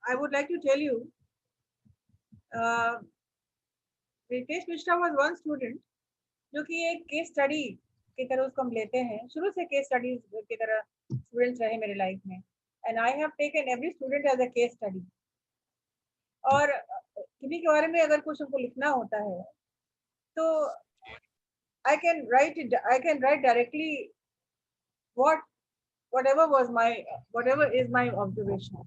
I would like to tell you, Ritesh Mishra was one student जो कि एक केस स्टडी की तरह उसको हम लेते हैं, शुरू से केस स्टडी की तरह स्टूडेंट्स रहे मेरे लाइफ में, and I have taken every student as a case study. और किसी के बारे में अगर कुछ हमको लिखना होता है तो I can write directly what whatever was my whatever is my observation.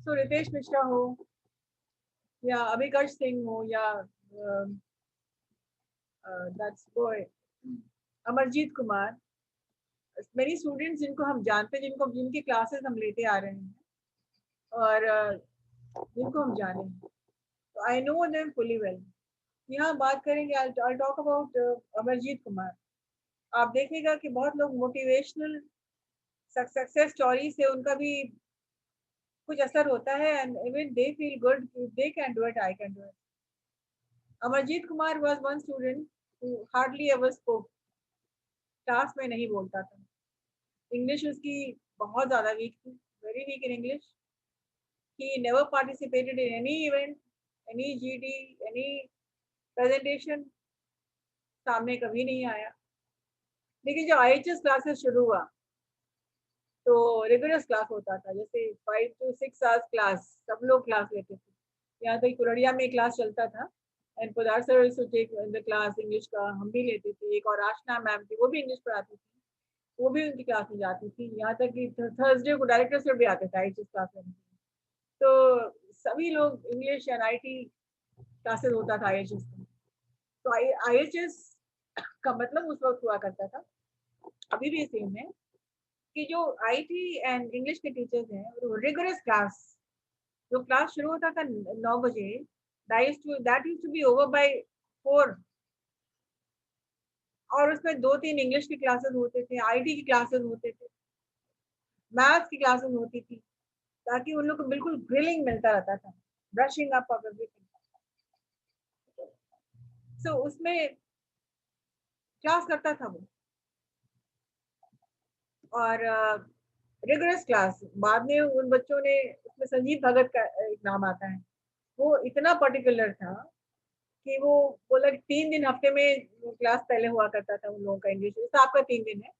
So Ritesh Mishra हो या अभिकर्ष सिंह हो या दैट्स बॉय अमरजीत कुमार, मेरी स्टूडेंट्स जिनको हम जानते हैं, जिनकी क्लासेस हम लेते आ रहे हैं और जिनको हम जाने हैं, तो I know them fully well. यहाँ बात करेंगे, I talk about Amarjeet Kumar. आप देखिएगा कि बहुत लोग मोटिवेशनल सक्सेस स्टोरी से उनका भी कुछ असर होता है, and even they feel good, they can do it, I can do it. Amarjeet Kumar was one student who hardly ever spoke, class में नहीं बोलता था, इंग्लिश उसकी बहुत ज़्यादा वीक थी, very weak in English. He never participated in any event, any GD, any presentation, सामने कभी नहीं आया। लेकिन जब IHS क्लासेस शुरू हुआ तो रिगुलस क्लास होता था, जैसे 5 to 6 आवर्स क्लास, सब लोग क्लास लेते थे। यहाँ तक कुरड़िया में क्लास चलता था, and Pudar sir to take the class English का, हम भी लेते थे। एक और आशना मैम थी, वो भी इंग्लिश पढ़ाती थी, वो भी उनकी क्लास में जाती थी। यहाँ तक कि थर्सडे को डायरेक्टर सर भी आते थे IHS क्लास में। तो सभी लोग इंग्लिश एंड IT क्लासेस होता था IHS में। तो IHS का मतलब उस वक्त हुआ करता था, अभी भी सेम है, कि जो IT एंड इंग्लिश के टीचर्स हैं, वो रिगरस क्लास, जो क्लास शुरू होता था 9 बजे, that used to be over by 4, और उसमें 2-3 इंग्लिश की क्लासेस होते थे, IT की क्लासेस होते थे, मैथ्स की क्लासेस होती थी, ताकि उन लोग को बिल्कुल ग्रिलिंग मिलता रहता था, ब्रशिंग अप ऑफ एवरीथिंग। सो उसमें क्लास करता था वो, और रिगरस क्लास। बाद में उन बच्चों ने, उसमें संजीव भगत का एक नाम आता है, वो इतना पर्टिकुलर था कि वो बोला कि 3 दिन हफ्ते में क्लास पहले हुआ करता था उन लोगों का इंग्लिश, जैसे आपका 3 दिन है,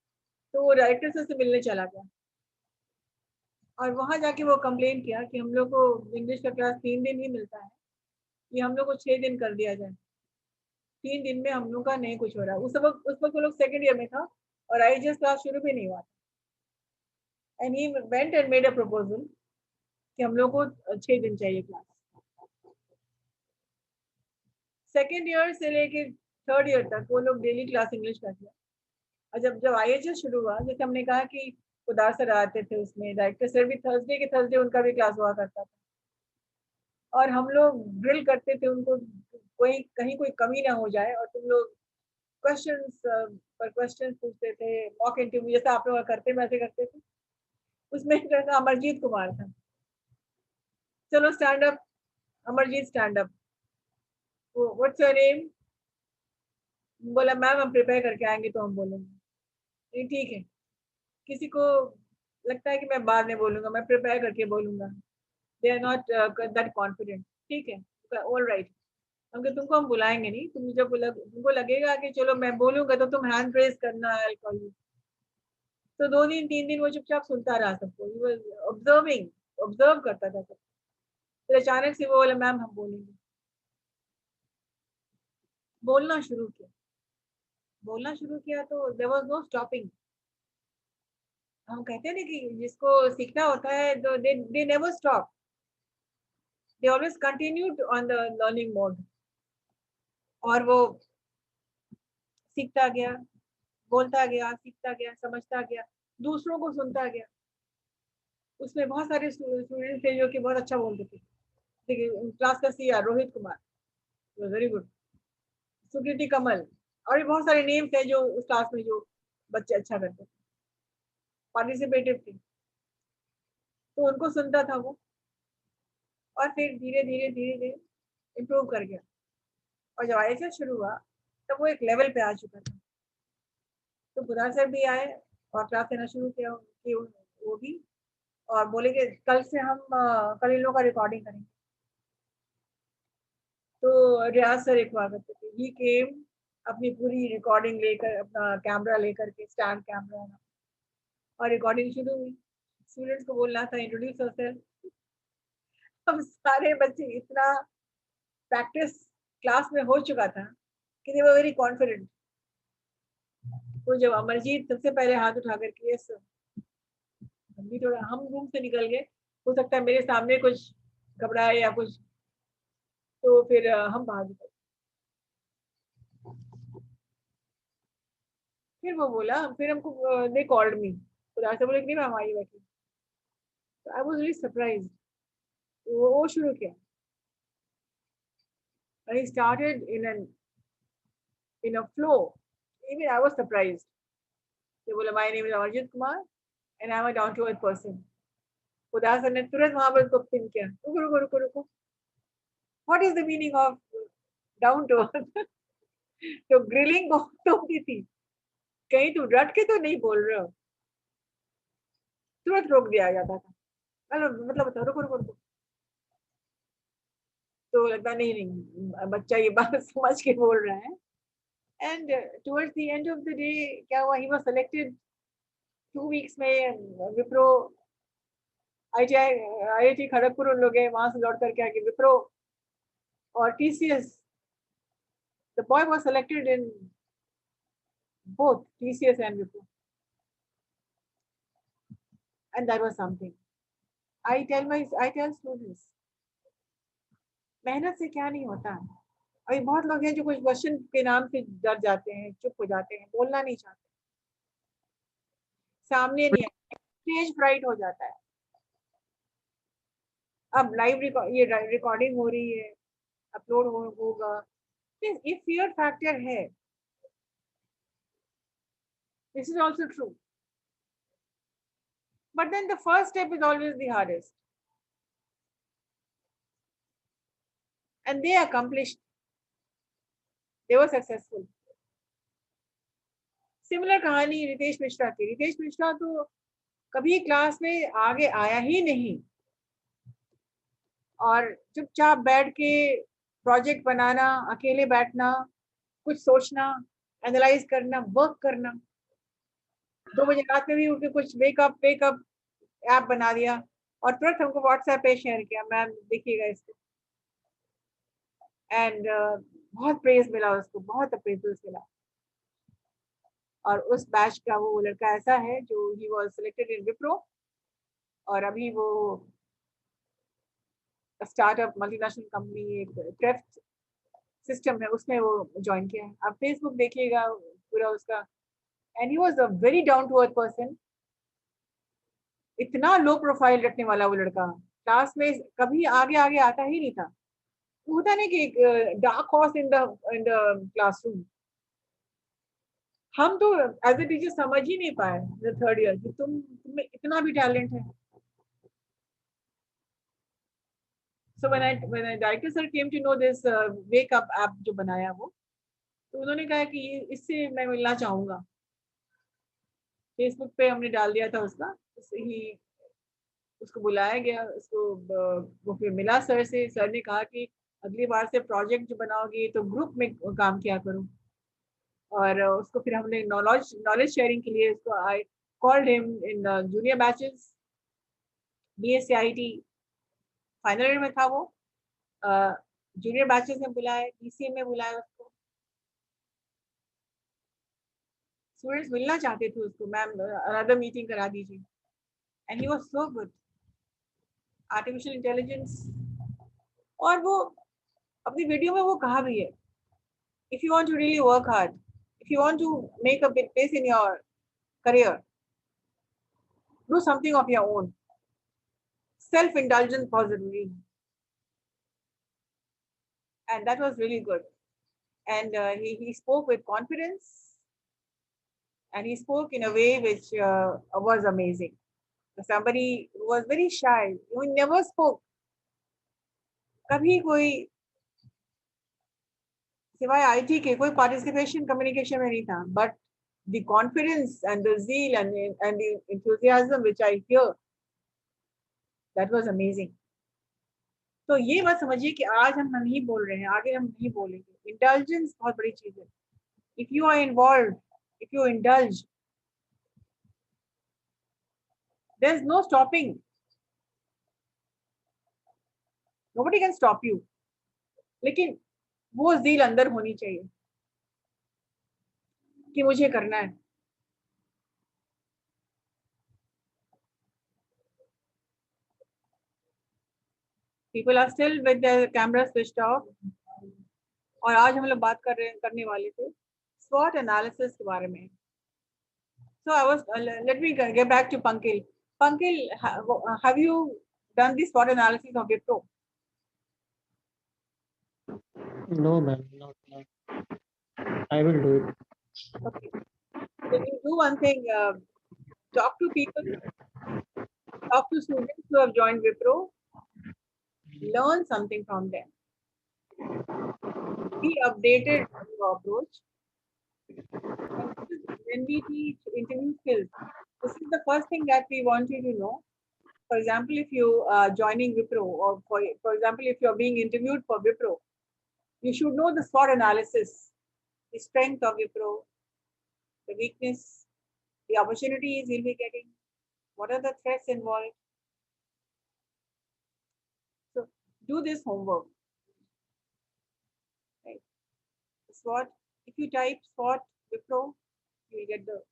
तो वो डायरेक्टर से मिलने चला गया और वहां जाके वो कंप्लेन किया कि हम लोग को इंग्लिश का क्लास 3 दिन ही मिलता है, ये हम लोग को 6 दिन कर दिया जाए, 3 दिन में हम लोग का नहीं कुछ हो रहा। उस वक्त वो लोग सेकेंड ईयर में था और IHS क्लास शुरू भी नहीं हुआ था, and he went and made a proposal कि हम लोग को 6 दिन चाहिए क्लास। सेकेंड ईयर से लेके थर्ड ईयर तक वो लोग डेली क्लास इंग्लिश का किया। और जब जब IHS शुरू हुआ, जैसे हमने कहा कि उदार सर आते थे, उसमें डायरेक्टर सर भी थर्सडे के थर्सडे उनका भी क्लास हुआ करता था, और हम लोग ड्रिल करते थे उनको, कोई कहीं कोई कमी ना हो जाए, और तुम लोग क्वेश्चंस पर क्वेश्चन पूछते थे, मॉक इंटरव्यू जैसा आप लोग करते वैसे करते थे। उसमें एक लड़का अमरजीत कुमार था, चलो stand up Amarjeet, stand up, what's your name, बोला मैम हम प्रिपेयर करके आएंगे तो हम बोलेंगे। ठीक है, किसी को लगता है कि मैं बाद में बोलूंगा, मैं प्रिपेयर करके बोलूंगा, they are not that confident, ठीक है, ऑल राइट, क्योंकि तुमको हम बुलाएंगे नहीं, तुमको लगेगा कि चलो मैं बोलूंगा तो तुम हैंड रेज करना है, तो 2 दिन 3 दिन वो चुपचाप सुनता रहा सबको, ऑब्जर्विंग, ऑब्जर्व करता था सब। फिर अचानक से वो बोला मैम हम बोलेंगे, बोलना शुरू किया, बोलना शुरू किया, तो देयर वाज नो स्टॉपिंग। हम कहते हैं ना कि जिसको सीखना होता है, they never stop, they always continued on the learning mode. और वो सीखता गया, बोलता गया, सीखता गया, समझता गया, दूसरों को सुनता गया। उसमें बहुत सारे स्टूडेंट थे जो कि बहुत अच्छा बोलते थे। देखिए क्लास का CR Rohit Kumar, very good, Sukriti Kamal, और भी बहुत सारे नेम्स थे जो उस क्लास में जो बच्चे अच्छा करते थे, पार्टिसिपेटिव थे, तो उनको सुनता था वो, और फिर धीरे धीरे धीरे धीरे इम्प्रूव कर गया। और जब IHS शुरू हुआ तब वो एक लेवल पे आ चुका था, तो बुधार सर भी आए और क्लास लेना शुरू किया कि वो भी, और बोले कि कल से हम कल इन लोगों का रिकॉर्डिंग करेंगे। तो रियाज सर एक हुआ करते थे, ही केम अपनी पूरी रिकॉर्डिंग लेकर, अपना कैमरा लेकर के, स्टैंड कैमरा, और रिकॉर्डिंग शुरू हुई। स्टूडेंट्स को बोलना था इंट्रोड्यूस योरसेल्फ। अब सारे बच्चे, इतना प्रैक्टिस क्लास में हो चुका था कि दे वर वेरी कॉन्फिडेंट। तो जब अमरजीत सबसे पहले हाथ उठा करके, यस सर, हम भी थोड़ा, हम रूम से निकल गए, हो सकता है मेरे सामने कुछ घबराए या कुछ, तो फिर हम बाहर निकल। फिर वो बोला, फिर हमको दे कॉल्ड मी, तो ऐसे बोले कि नहीं मैम आइए बैठिए। तो आई वाज रियली सरप्राइज्ड। वो शुरू किया, and he started in a flow. Even I was surprised. They बोला, my name is Amarjit Kumar and I'm a down to earth person. खुदा सर ने तुरंत वहां पर उसको पिन किया, रुको रुको रुको रुको, what is the meaning of down to earth? तो ग्रिलिंग बहुत होती थी, कहीं तू रट के तो नहीं बोल रहे हो, तुरंत रोक दिया जाता था, मतलब बताओ, रुको रुको रुको। तो लगता नहीं नहीं बच्चा ये बात समझ के बोल रहा है। And towards the end of the day क्या हुआ, ही वाज सेलेक्टेड 2 वीक्स में विप्रो IIT खड़गपुर उन लोग गए, वहां से लौट करके आके विप्रो और TCS, the boy was selected in both TCS and Wipro, and that was something. I tell students, मेहनत से क्या नहीं होता। अभी बहुत लोग हैं जो कुछ क्वेश्चन के नाम से डर जाते हैं, चुप हो जाते हैं, बोलना नहीं चाहते, सामने नहीं आते, स्टेज फ्राइट हो जाता है। अब लाइव ये रिकॉर्डिंग हो रही है, अपलोड होगा, ये फियर फैक्टर है। This is also true. But then the first step is always the hardest. And they accomplished. They were successful. Similar कहानी रितेश मिश्रा की। रितेश मिश्रा तो कभी क्लास में आगे आया ही नहीं, और चुपचाप बैठ के प्रोजेक्ट बनाना, अकेले बैठना, कुछ सोचना, एनालाइज करना, वर्क करना। 2 बजे रात में भी उठ के कुछ वेकअप ऐप बना दिया और तुरंत हमको व्हाट्सएप पे शेयर किया, मैम देखिएगा इसको। एंड बहुत प्रेज मिला उसको, बहुत अप्रेजल्स मिला। और उस बैच का वो लड़का ऐसा है जो he was selected in Wipro, और अभी वो स्टार्टअप मल्टीनेशनल कंपनी, एक क्रेफ्ट सिस्टम है, उसमें वो ज्वाइन किया है। आप फेसबुक देखिएगा पूरा उसका। And he was a very down to earth person, इतना लो प्रोफाइल रखने वाला वो लड़का, क्लास में कभी आगे आगे आता ही नहीं था। होता नहीं कि एक dark horse in the classroom. हम तो एज ए टीचर समझ ही नहीं पाए द थर्ड ईयर कि तुम्हें इतना भी टैलेंट है। So when director sir came to know this wake up app जो बनाया वो, तो उन्होंने कहा कि इससे मैं मिलना चाहूंगा। फेसबुक पे हमने डाल दिया था उसका, उससे ही उसको बुलाया गया, उसको वो फिर मिला सर से। सर ने कहा कि अगली बार से प्रोजेक्ट जो बनाओगी तो ग्रुप में काम किया करो। और उसको फिर हमने नॉलेज शेयरिंग के लिए उसको, I called him in junior batches, BCA final year में था वो, जूनियर बैचेस में बुलाया, BCA में बुलाया उसको। स्टूडेंट्स मिलना चाहते थे उसको, मैम अनदर मीटिंग करा दीजिए। And he was so good, artificial intelligence. और वो अपनी वीडियो में वो कहा भी है, if you want to really work hard, if you want to make a big place in your career, do something of your own. Self indulgence बहुत जरूरी है। And that was really good. And he spoke with confidence, and he spoke in a way which was amazing. Somebody who was very shy, who never spoke, कभी कोई सिवाय IT के कोई participation communication में नहीं था, but the confidence and the zeal and the enthusiasm which I hear That was amazing. तो ये बात समझिए कि आज हम नहीं बोल रहे हैं, आगे हम नहीं बोलेंगे. Indulgence बहुत बड़ी चीज है. If you are involved, if you indulge, there's no stopping. Nobody can stop you. लेकिन वो ज़ील अंदर होनी चाहिए कि मुझे करना है. People are still with their camera switched off. और आज हम लोग बात करने वाले थे SWOT analysis के बारे में. So I was let me get back to Pankil. Pankil, have you done the SWOT analysis of Wipro? No, ma'am, not now. I will do it. Okay. Then you do one thing. Talk to people. Talk to students who have joined Wipro. Learn something from them. Be updated on your approach. And when we teach interview skills, this is the first thing that we want you to know. For example, if you are joining Wipro, or for example, if you're being interviewed for Wipro, you should know the SWOT analysis, the strength of Wipro, the weakness, the opportunities you'll be getting, what are the threats involved. So do this homework. Right. SWOT, if you type SWOT Wipro, you will get the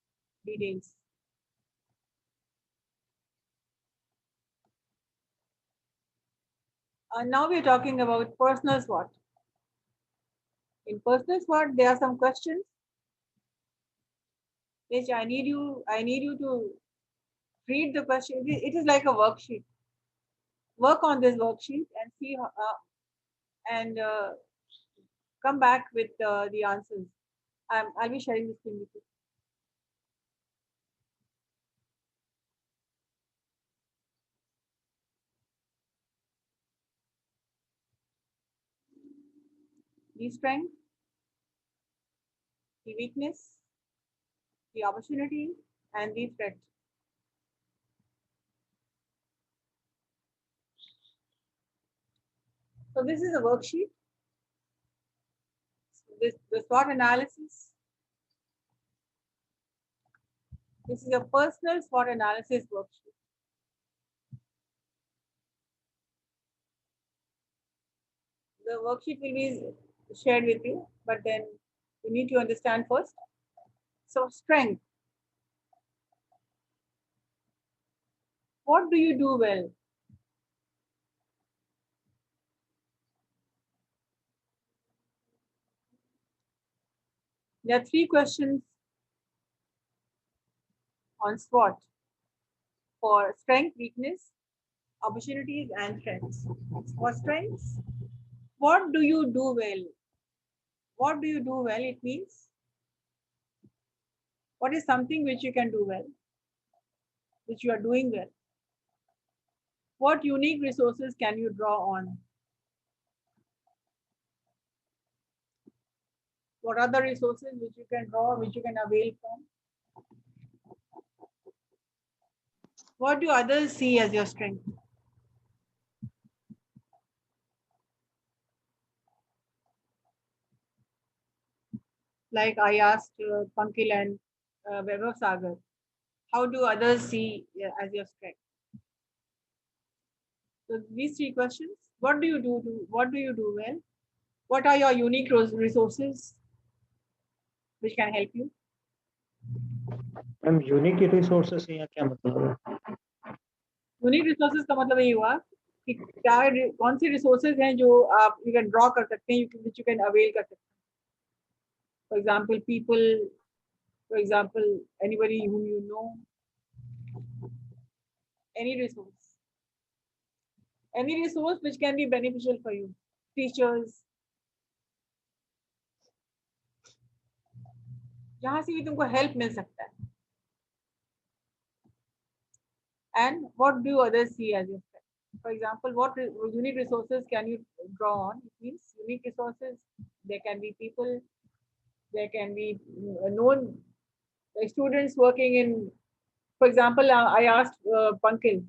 details. Now we're talking about personal SWOT. In personal SWOT, there are some questions which I need you to read the question. It is like a worksheet. Work on this worksheet and see and come back with the answers. I'll be sharing this thing with you. The strength, the weakness, the opportunity, and the threat. So this is a worksheet. The SWOT analysis. This is a personal SWOT analysis worksheet. The worksheet will be shared with you, but then you need to understand first. So strength. What do you do well? There are 3 questions on SWOT for strength, weakness, opportunities, and threats. For strengths, what do you do well? What do you do well? It means what is something which you can do well, which you are doing well? What unique resources can you draw on? What are the resources which you can draw, which you can avail from? What do others see as your strength? Like I asked Pankil and Vaibhav Sagar, how do others see as your strength? So these 3 questions: what do you do? What do you do well? What are your unique resources which can help you? Ma'am unique resources यहाँ क्या मतलब है? Unique resources का मतलब ये हुआ कि क्या कौन सी रिसोर्सेज हैं जो आप यू कैन ड्रॉ कर सकते हैं, which you can avail कर सकते हैं. For example, people, for example, anybody whom you know, any resource which can be beneficial for you. Teachers, जहाँ से भी तुमको help मिल सकता है. And what do others see as your strength? For example, what unique resources can you draw on? It means unique resources. There can be people. There can be known students working in. For example, I asked Pankil,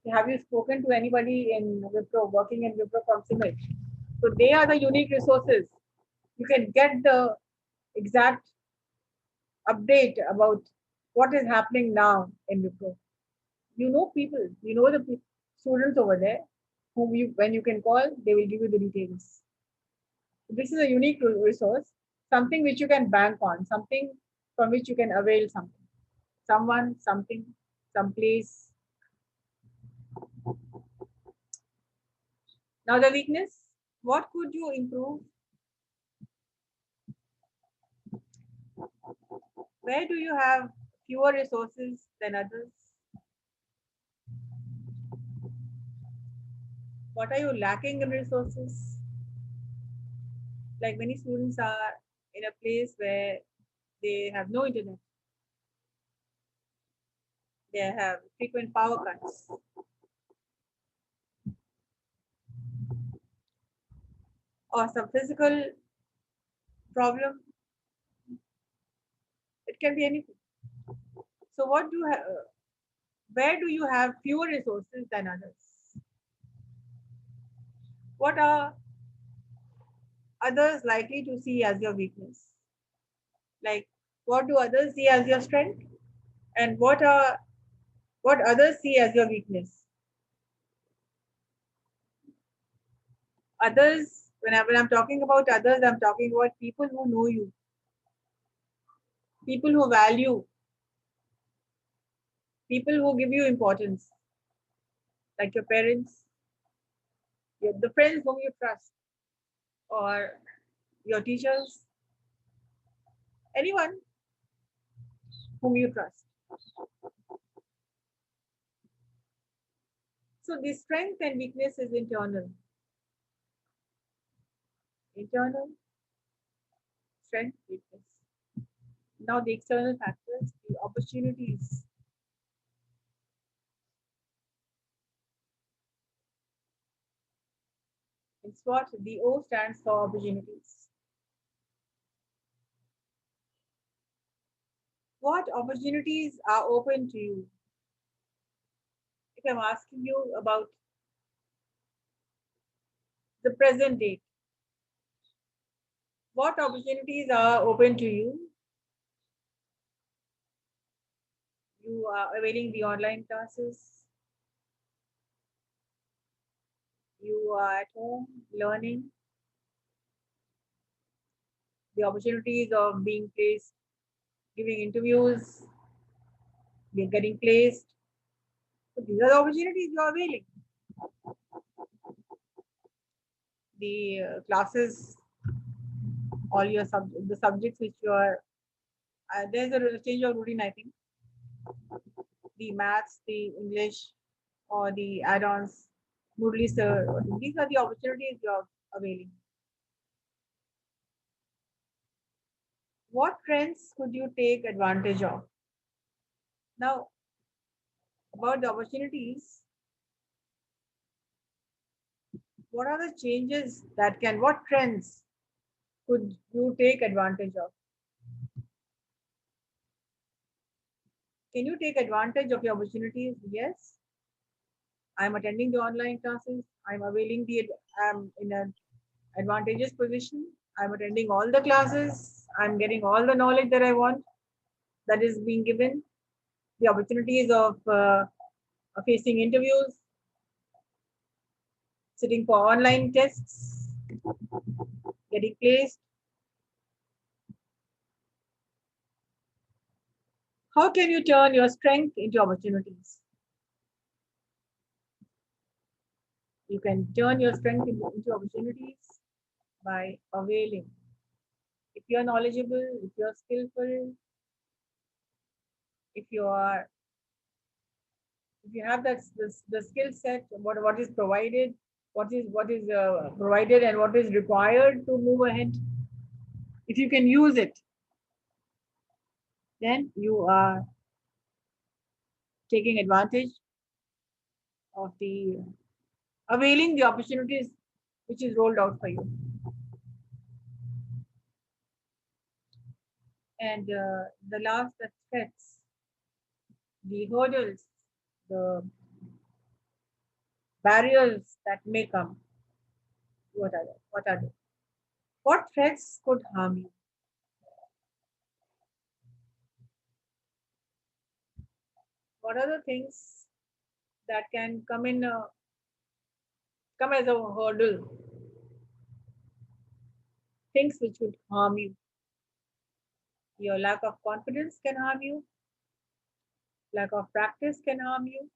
Have you spoken to anybody in Wipro, working in Wipro from CIMAGE? So they are the unique resources. You can get the exact update about what is happening now in Wipro. You know people, you know the students over there whom you, when you can call, they will give you the details. This is a unique resource, something which you can bank on, something from which you can avail something, someone, something, someplace. Now the weakness, what could you improve? Where do you have fewer resources than others? What are you lacking in resources? Like many students are in a place where they have no internet, they have frequent power cuts, or some physical problem. It can be anything. So, what do you have? Where do you have fewer resources than others? What are others likely to see as your weakness? Like, what do others see as your strength, and what others see as your weakness? Others, when I'm talking about others, I'm talking about people who know you, people who value, people who give you importance, like your parents, the friends whom you trust, or your teachers, anyone whom you trust. So the strength and weakness is internal. Internal, strength, weakness. Now the external factors, the opportunities. In SWOT, the O stands for opportunities. What opportunities are open to you? If I'm asking you about the present date, what opportunities are open to you? You are availing the online classes. You are at home learning. The opportunities of being placed, giving interviews, getting placed. So these are the opportunities you are availing. The classes, all your the subjects which you are, there's a change of routine, I think. The maths, the English, or the add-ons, Moodley sir, these are the opportunities you are availing. What trends could you take advantage of? Now, about the opportunities, what are the changes that can, what trends could you take advantage of? Can you take advantage of the opportunities? Yes. I'm attending the online classes. I'm availing I'm in an advantageous position. I'm attending all the classes. I'm getting all the knowledge that I want that is being given. The opportunities of facing interviews, sitting for online tests, getting placed. How can you turn your strength into opportunities? You can turn your strength into opportunities by availing. If you're knowledgeable, if you're skillful, if you are, if you have that the skill set, what is provided, what is provided and what is required to move ahead. If you can use it, then you are taking advantage of the availing the opportunities which is rolled out for you. And the last, that threats, the hurdles, the barriers that may come. What are they? What are they? What threats could harm you? What are the things that can come come as a hurdle? Things which would harm you. Your lack of confidence can harm you. Lack of practice can harm you.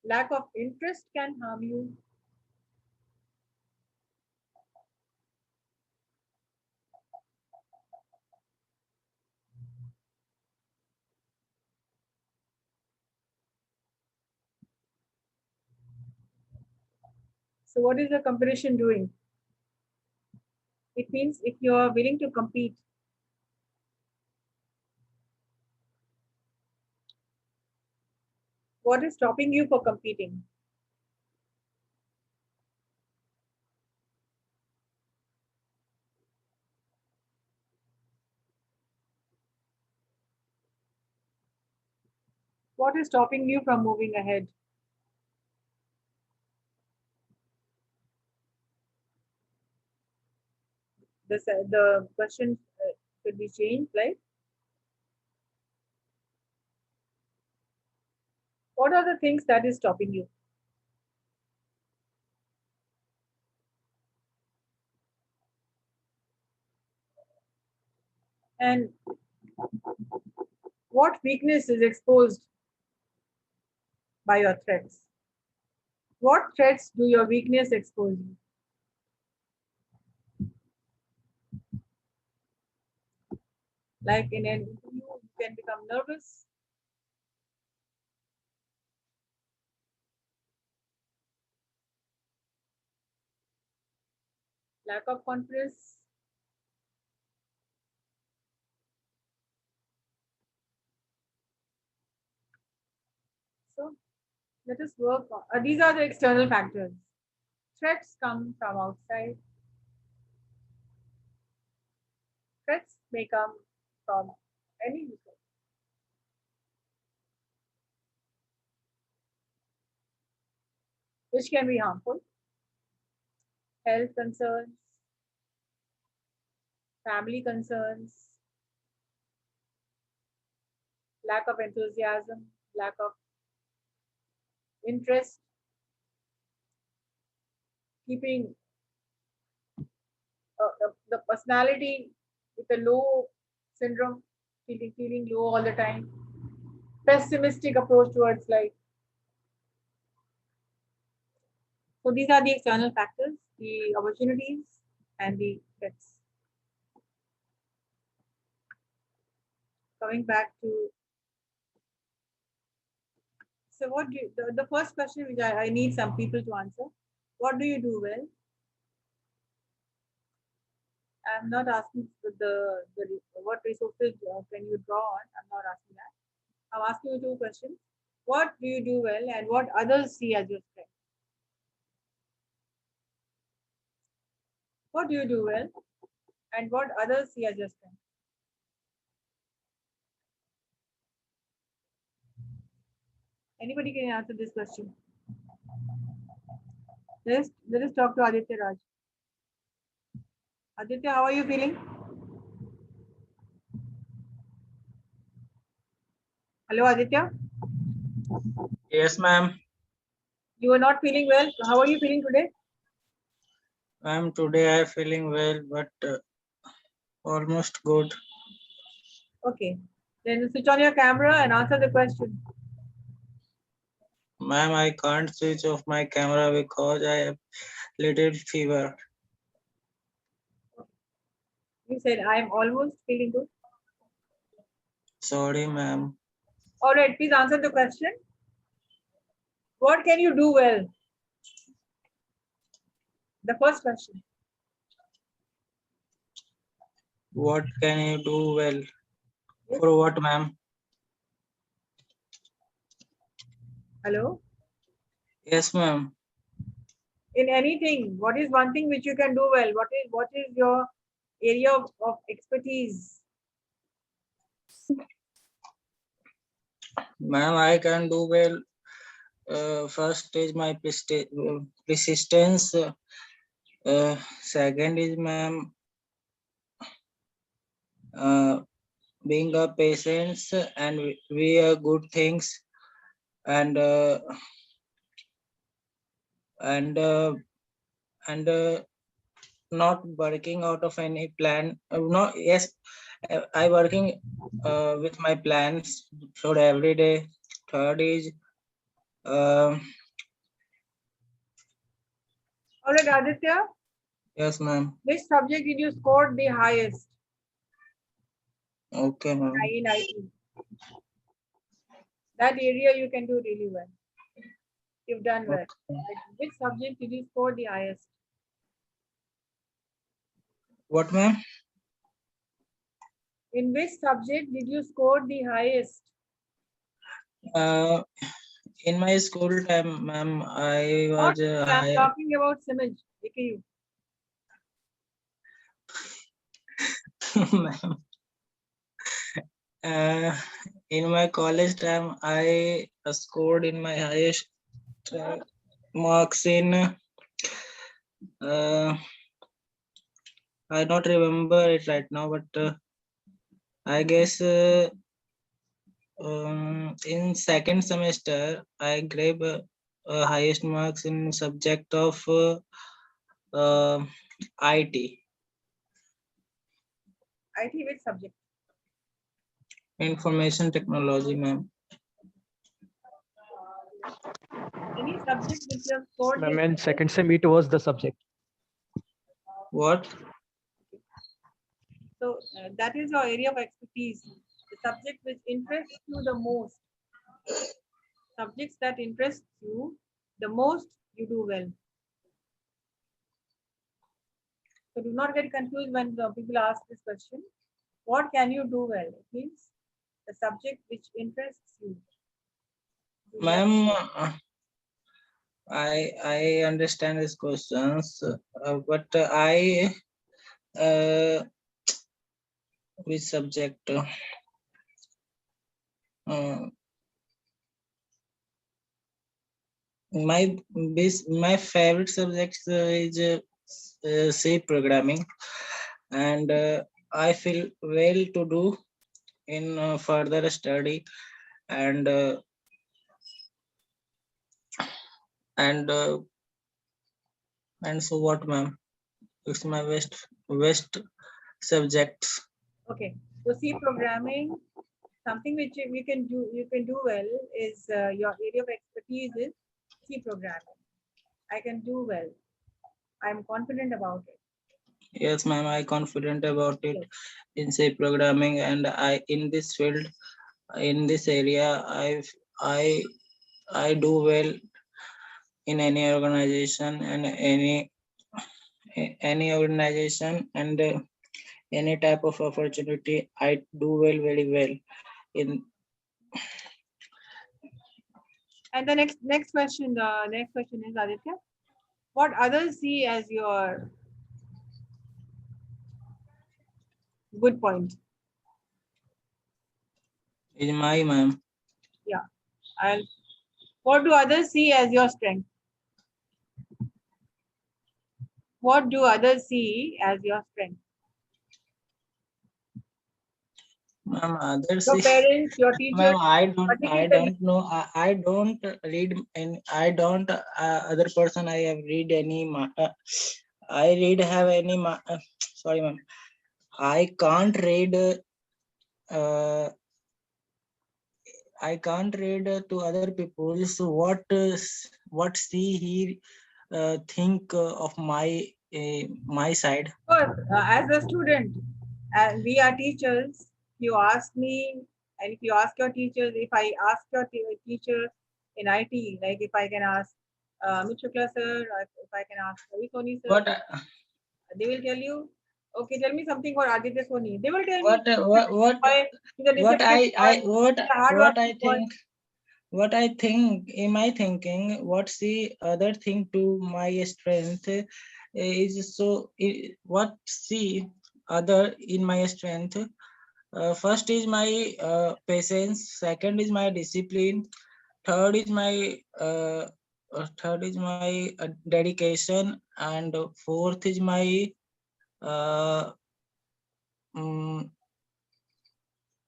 Lack of interest can harm you. So what is the competition doing? It means if you are willing to compete, what is stopping you for competing? What is stopping you from moving ahead? The question could be changed, right? What are the things that is stopping you? And what weakness is exposed by your threats? What threats do your weakness expose you? Like in an interview, you can become nervous. Lack of confidence. So let us work on, these are the external factors. Threats come from outside. Threats may come from any resource. Which can be harmful. Health concerns, family concerns, lack of enthusiasm, lack of interest, keeping the personality with a low syndrome, feeling low all the time, pessimistic approach towards life. So these are the external factors, the opportunities and the threats. Coming back to, so what do you, the first question which I need some people to answer, what do you do well? I'm not asking the what resources can you draw on. I'm not asking that. I'm asking you two questions. What do you do well and what others see as your strength? What do you do well and what others see as your strength? Anybody can answer this question. Let us talk to Aditya Raj. Aditya, how are you feeling? Hello, Aditya. Yes, ma'am. You are not feeling well. How are you feeling today? Ma'am, today I am feeling well, but almost good. Okay. Then switch on your camera and answer the question. Ma'am, I can't switch off my camera because I have little fever. You said I am almost feeling good. Sorry, ma'am. All right, please answer the question. What can you do well? The first question. What can you do well? Yes. For what, ma'am? Hello? Yes, ma'am. In anything, what is one thing which you can do well? What is your area of expertise? Ma'am, I can do well. First is my persistence. Second is, ma'am, being a patience and we are good things, and and uh, and not working out of any plan. No, yes, I working with my plans for every day. Third is um All right, Aditya, yes, ma'am. which subject did you score the highest Okay, ma'am. in IT? That area you can do really well. You've done well. Which subject did you score the highest? What, ma'am? In which subject did you score the highest? In my school time, ma'am, I Not, was I'm talking about CIMAGE, AKU. ma'am. In my college time, I scored in my highest marks in I don't remember it right now, but I guess in second semester I grabbed highest marks in subject of IT. IT, which subject? Information technology, ma'am. Any subject which you have scored? Ma'am, in second sem, it was the subject. What? So that is your area of expertise. The subject which interests you the most. Subjects that interest you the most, you do well. So do not get confused when the people ask this question. What can you do well? It means the subject which interests you. Ma'am, I understand his questions, but I which subject? My favorite subject is C programming, and I feel well to do in further study, and and so what, ma'am? It's my best subjects. Okay. So C programming, something which you can do well is your area of expertise is C programming. I can do well. I'm confident about it. Yes, ma'am, I confident about it. Yes. In say programming, and I in this field, in this area, I do well in any organization and any organization and any type of opportunity. I do well, very well in. And the next question is, Aditya, what others see as your good point? Is my, ma'am. Yeah. And what do others see as your strength? What do others see as your strength? Ma'am, others. Your parents, your teachers. Ma'am, I don't know. I don't read and I don't other person. I have read any. I read have any. Sorry, ma'am. I can't read. I can't read to other people. So what see he think of my side. Of course, as a student, and we are teachers. You ask me, and if you ask your teachers, if I ask your teacher in IT, like if I can ask Mr. sir, or if I can ask Ravi Soni sir, What they will tell you, okay, tell me something for Aditya Soni. They will tell what me what I what I boy. think. What I think in my thinking, what's the other thing to my strength is so what see other in my strength First is my patience. Second is my discipline. Third is my dedication, and fourth is my uh, mm,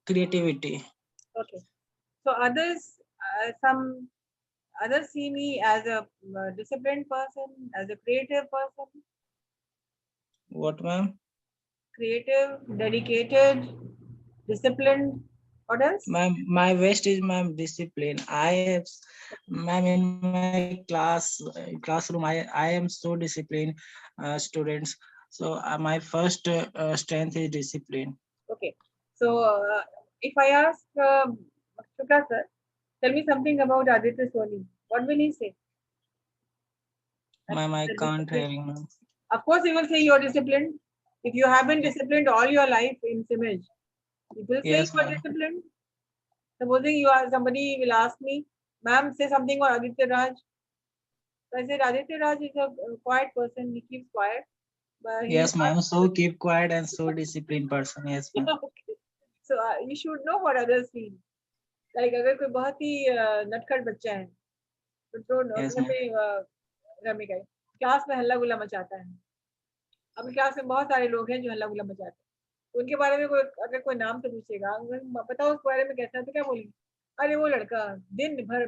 creativity. Okay. So some others see me as a disciplined person, as a creative person, What, ma'am? creative, dedicated, disciplined. What else? My best is my discipline. Ma'am, in my classroom, I am so disciplined students. So my first strength is discipline. Okay. So if I ask Shukla sir, tell me something about Aditya Soni. What will he say? Ma'am, I The can't discipline. hearing, ma'am. Of course, he will say you are disciplined. If you have been disciplined all your life in CIMAGE, he will say Yes, you are ma'am. disciplined. Supposing you are somebody will ask me, ma'am, say something about Aditya Raj. So I said Aditya Raj is a quiet person. He keeps quiet, but he Yes, ma'am. So keep quiet and so disciplined person. Yes, ma'am. okay. So you should know what others feel. Like अगर कोई बहुत ही नटखट बच्चा है तो Yes, घर ma'am. में rummy गए क्लास में हल्ला गुल्ला मचाता है अब क्लास में बहुत सारे लोग हैं जो हल्ला गुल्ला मचाते हैं उनके बारे में कोई अगर कोई नाम से पूछेगा बताओ उसके बारे में कैसा है तो क्या बोलेंगे अरे वो लड़का दिन भर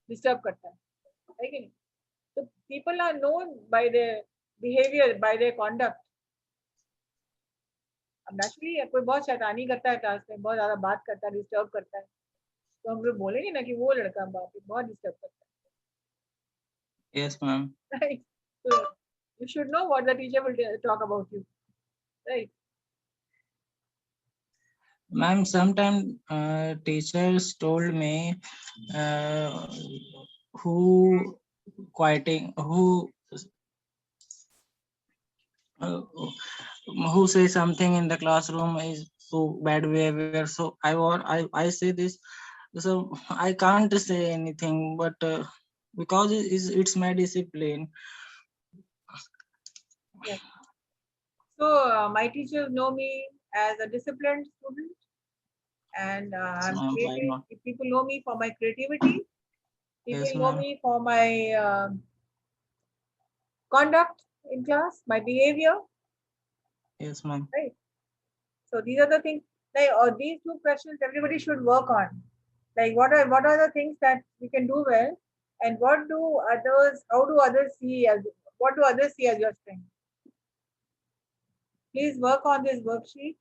डिस्टर्ब करता है कि नहीं तो people are known by their behaviour by their conduct अब नेचुरली कोई बहुत शैतानी करता है क्लास में बहुत ज्यादा बात करता है डिस्टर्ब करता है तो हम लोग बोलेंगे ना कि वो लड़का बाप रे बहुत डिस्टर्ब करता Yes, ma'am. है right so you should know what the teacher will talk about you right Ma'am, sometimes teachers told me who quieting, uh, who say something in the classroom is so bad behavior. So I say this. So I can't say anything, but because it's my discipline. yes so my teachers know me as a disciplined student and I'm So why creative not? if people know me for my creativity people Yes, know ma'am. me for my conduct in class my behavior Yes, ma'am. right so these are the things like or these two questions everybody should work on like what are the things that we can do well and what do others how do others see as what do others see as your strength please work on this worksheet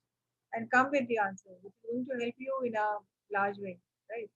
and come with the answer which is going to help you in a large way right